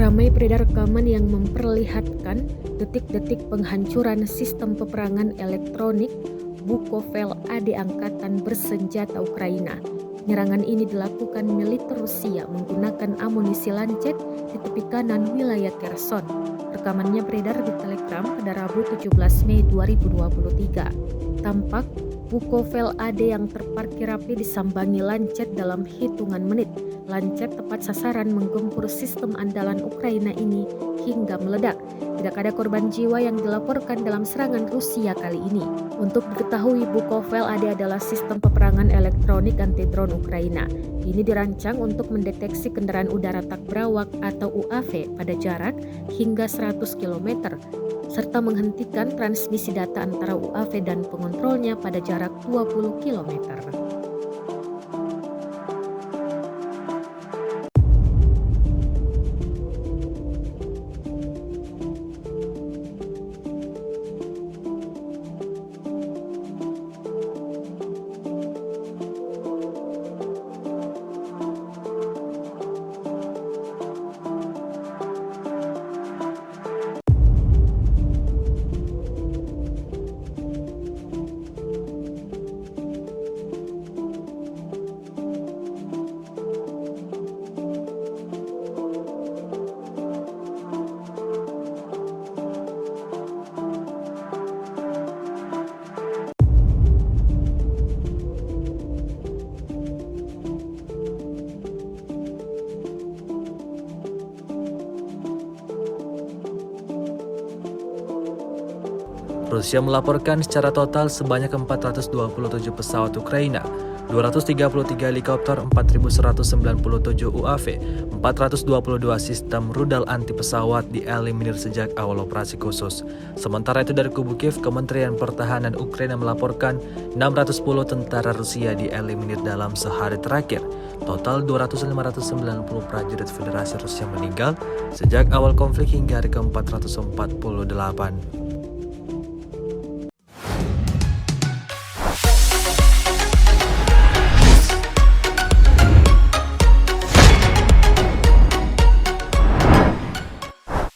Ramai beredar rekaman yang memperlihatkan detik-detik penghancuran sistem peperangan elektronik Bukovel AD Angkatan Bersenjata Ukraina. Penyerangan ini dilakukan militer Rusia menggunakan amunisi Lancet di tepi kanan wilayah Kherson. Rekamannya beredar di Telegram pada Rabu 17 Mei 2023. Tampak Bukovel AD yang terparkir rapi disambangi Lancet dalam hitungan menit. Lancet tepat sasaran menggempur sistem andalan Ukraina ini hingga meledak. Tidak ada korban jiwa yang dilaporkan dalam serangan Rusia kali ini. Untuk diketahui, Bukovel AD adalah sistem peperangan elektronik anti-drone Ukraina. Ini dirancang untuk mendeteksi kendaraan udara tak berawak atau UAV pada jarak hingga 100 km, serta menghentikan transmisi data antara UAV dan pengontrolnya pada jarak 20 km. Rusia melaporkan secara total sebanyak 427 pesawat Ukraina, 233 helikopter, 4.197 UAV, 422 sistem rudal anti pesawat dieliminir sejak awal operasi khusus. Sementara itu dari kubu Kiev, Kementerian Pertahanan Ukraina melaporkan 610 tentara Rusia dieliminir dalam sehari terakhir. Total 200.590 prajurit Federasi Rusia meninggal sejak awal konflik hingga hari ke-448.